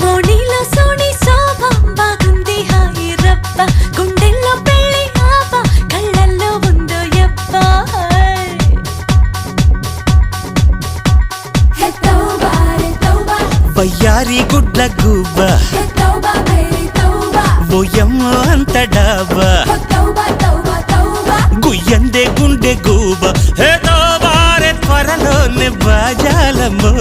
ఓణీలో సోని శోభ బాగుంది హాయి రబ్బ గుండెల్లో పెళ్ళి ఆవ కళ్ళల్లో ఉందో యబ్బ వయ్యారి గుడ్ల గుబ్బ ఓయమ్మో అంత డాబా గుయ్యందే గుండె గూబ హే తోబారే త్వరలోనే బాజాలమ్మో